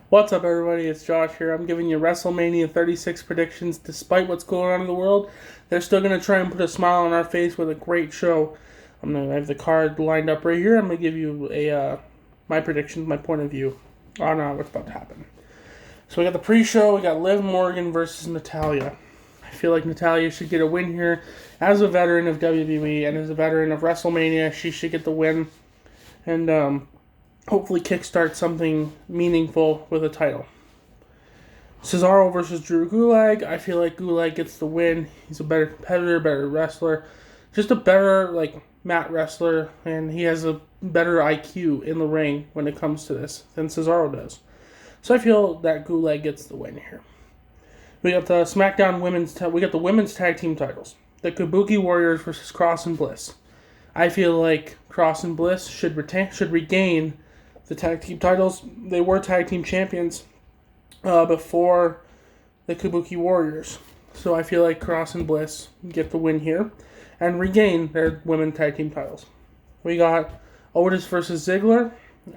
What's up, everybody? It's Josh here. I'm giving you WrestleMania 36 predictions. Despite what's going on in the world, they're still going to try and put a smile on our face with a great show. I have the card lined up right here. I'm going to give you my predictions, my point of view on what's about to happen. So we got the pre-show. We got Liv Morgan versus Natalya. I feel like Natalya should get a win here. As a veteran of WWE and as a veteran of WrestleMania, she should get the win. And hopefully kickstart something meaningful with a title. Cesaro versus Drew Gulak. I feel like Gulak gets the win. He's a better competitor, better wrestler. Just a better, mat wrestler, and he has a better IQ in the ring when it comes to this than Cesaro does. So I feel that Gulak gets the win here. We got the SmackDown we got the women's tag team titles. The Kabuki Warriors versus Cross and Bliss. I feel like Cross and Bliss should regain the tag team titles. They were tag team champions before the Kabuki Warriors. So I feel like Cross and Bliss get the win here and regain their women tag team titles. We got Otis versus Ziggler.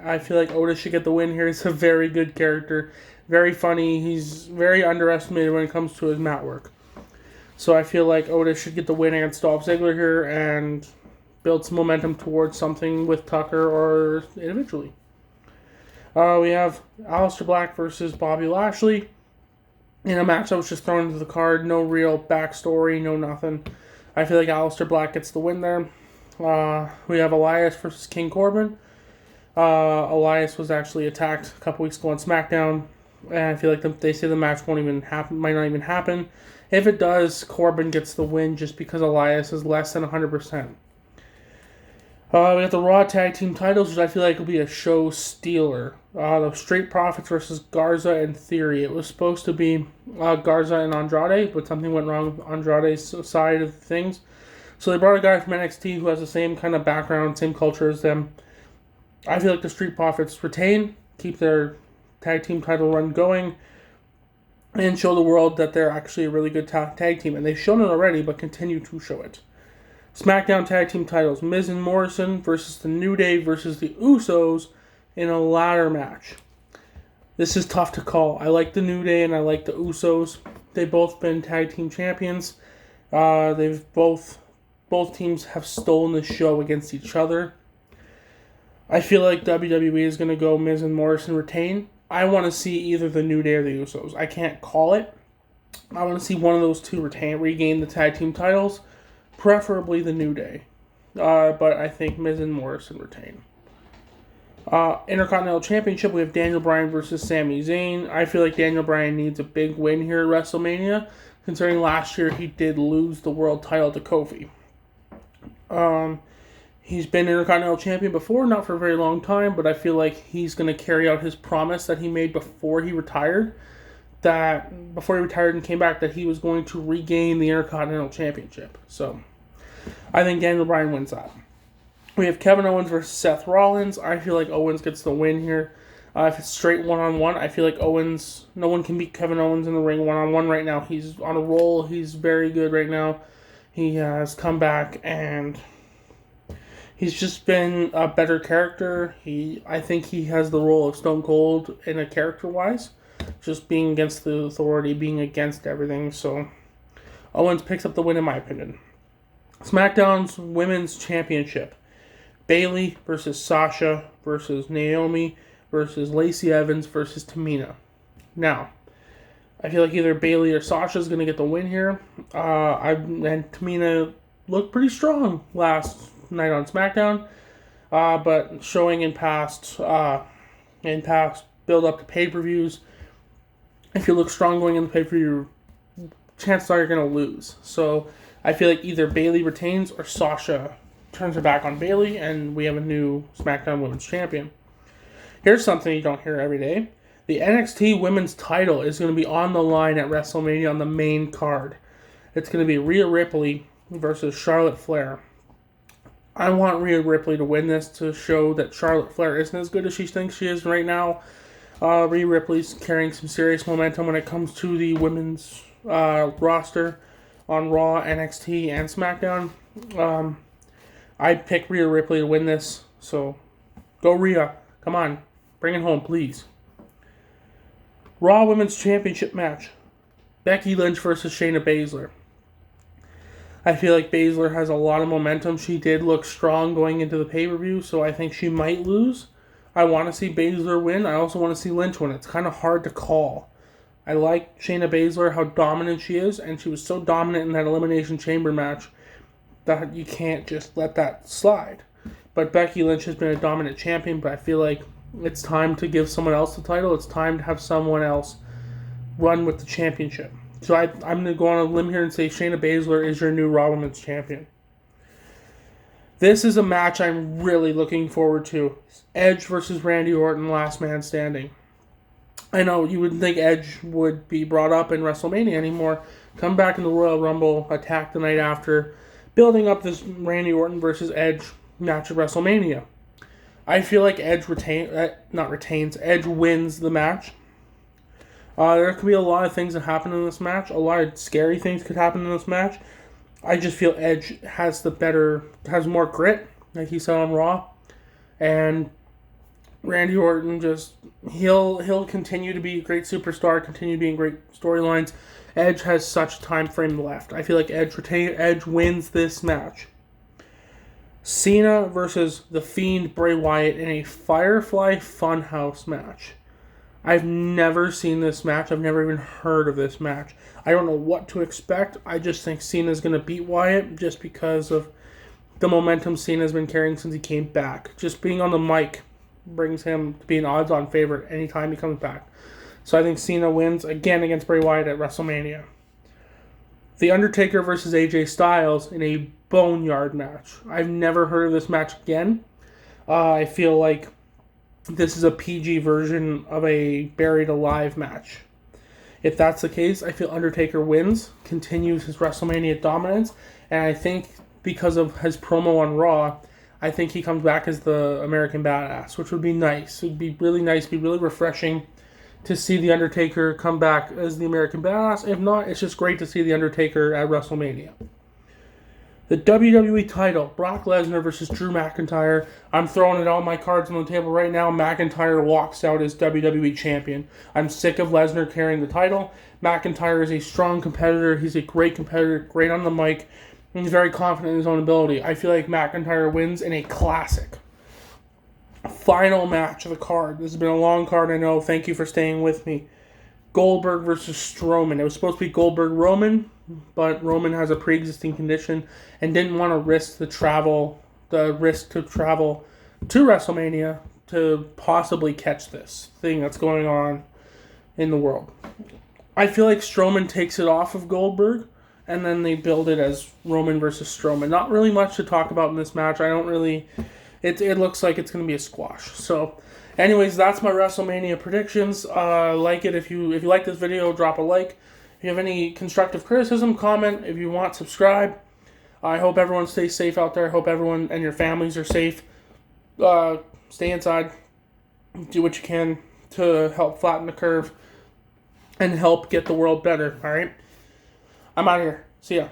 I feel like Otis should get the win here. He's a very good character, very funny. He's very underestimated when it comes to his mat work. So I feel like Otis should get the win against Dolph Ziggler here and build some momentum towards something with Tucker or individually. We have Aleister Black versus Bobby Lashley in a match that was just thrown into the card. No real backstory, no nothing. I feel like Aleister Black gets the win there. We have Elias versus King Corbin. Elias was actually attacked a couple weeks ago on SmackDown, and I feel like they say the match might not even happen. If it does, Corbin gets the win just because Elias is less than 100%. We got the Raw Tag Team titles, which I feel like will be a show stealer. The Street Profits versus Garza and Theory. It was supposed to be Garza and Andrade, but something went wrong with Andrade's side of things. So they brought a guy from NXT who has the same kind of background, same culture as them. I feel like the Street Profits retain, keep their tag team title run going, and show the world that they're actually a really good tag team. And they've shown it already, but continue to show it. SmackDown Tag Team titles, Miz and Morrison versus the New Day versus the Usos in a ladder match. This is tough to call. I like the New Day and I like the Usos. They've both been tag team champions. Both teams have stolen the show against each other. I feel like WWE is going to go Miz and Morrison retain. I want to see either the New Day or the Usos. I can't call it. I want to see one of those two regain the tag team titles. Preferably the New Day. But I think Miz and Morrison retain. Intercontinental Championship, we have Daniel Bryan versus Sami Zayn. I feel like Daniel Bryan needs a big win here at WrestleMania, considering last year he did lose the world title to Kofi. He's been Intercontinental Champion before, not for a very long time, but I feel like he's going to carry out his promise that he made before he retired. And came back, that he was going to regain the Intercontinental Championship. So, I think Daniel Bryan wins that. We have Kevin Owens versus Seth Rollins. I feel like Owens gets the win here. If it's straight one-on-one, I feel like no one can beat Kevin Owens in the ring one-on-one right now. He's on a roll. He's very good right now. He has come back, and he's just been a better character. I think he has the role of Stone Cold in a character-wise. Just being against the authority, being against everything. So, Owens picks up the win in my opinion. SmackDown's Women's Championship. Bayley versus Sasha versus Naomi versus Lacey Evans versus Tamina. Now, I feel like either Bayley or Sasha is going to get the win here. And Tamina looked pretty strong last night on SmackDown. But showing in past build up to pay-per-views, if you look strong going in the pay-per-view, chances are you're going to lose. So I feel like either Bayley retains or Sasha turns her back on Bayley, and we have a new SmackDown Women's Champion. Here's something you don't hear every day. The NXT Women's title is going to be on the line at WrestleMania on the main card. It's going to be Rhea Ripley versus Charlotte Flair. I want Rhea Ripley to win this to show that Charlotte Flair isn't as good as she thinks she is right now. Rhea Ripley's carrying some serious momentum when it comes to the women's roster on Raw, NXT, and SmackDown. I'd pick Rhea Ripley to win this, so go Rhea. Come on, bring it home, please. Raw Women's Championship match. Becky Lynch versus Shayna Baszler. I feel like Baszler has a lot of momentum. She did look strong going into the pay-per-view, so I think she might lose. I want to see Baszler win. I also want to see Lynch win. It's kind of hard to call. I like Shayna Baszler, how dominant she is, and she was so dominant in that Elimination Chamber match that you can't just let that slide. But Becky Lynch has been a dominant champion, but I feel like it's time to give someone else the title. It's time to have someone else run with the championship. So I'm going to go on a limb here and say Shayna Baszler is your new Raw Women's Champion. This is a match I'm really looking forward to. Edge versus Randy Orton, last man standing. I know you wouldn't think Edge would be brought up in WrestleMania anymore. Come back in the Royal Rumble, attack the night after, building up this Randy Orton versus Edge match at WrestleMania. I feel like Edge Edge wins the match. There could be a lot of things that happen in this match. A lot of scary things could happen in this match. I just feel Edge has more grit, like he said on Raw. And Randy Orton he'll continue to be a great superstar, continue being great storylines. Edge has such time frame left. I feel like Edge wins this match. Cena versus The Fiend Bray Wyatt in a Firefly Funhouse match. I've never seen this match. I've never even heard of this match. I don't know what to expect. I just think Cena's going to beat Wyatt just because of the momentum Cena's been carrying since he came back. Just being on the mic brings him to be an odds-on favorite anytime he comes back. So I think Cena wins again against Bray Wyatt at WrestleMania. The Undertaker versus AJ Styles in a Boneyard match. I've never heard of this match again. I feel like this is a PG version of a Buried Alive match. If that's the case, I feel Undertaker wins, continues his WrestleMania dominance, and I think because of his promo on Raw, I think he comes back as the American Badass, which would be nice. It would be really nice, be really refreshing to see The Undertaker come back as the American Badass. If not, it's just great to see The Undertaker at WrestleMania. The WWE title, Brock Lesnar versus Drew McIntyre. I'm throwing it all my cards on the table right now. McIntyre walks out as WWE champion. I'm sick of Lesnar carrying the title. McIntyre is a strong competitor. He's a great competitor, great on the mic. He's very confident in his own ability. I feel like McIntyre wins in a classic. Final match of the card. This has been a long card, I know. Thank you for staying with me. Goldberg versus Strowman. It was supposed to be Goldberg-Roman, but Roman has a pre-existing condition and didn't want to risk the risk to travel to WrestleMania to possibly catch this thing that's going on in the world. I feel like Strowman takes it off of Goldberg, and then they build it as Roman versus Strowman. Not really much to talk about in this match. It looks like it's going to be a squash. So, anyways, that's my WrestleMania predictions. Like it if you like this video, drop a like. If you have any constructive criticism, comment. If you want, subscribe. I hope everyone stays safe out there. I hope everyone and your families are safe. Stay inside. Do what you can to help flatten the curve and help get the world better. All right? I'm out of here. See ya.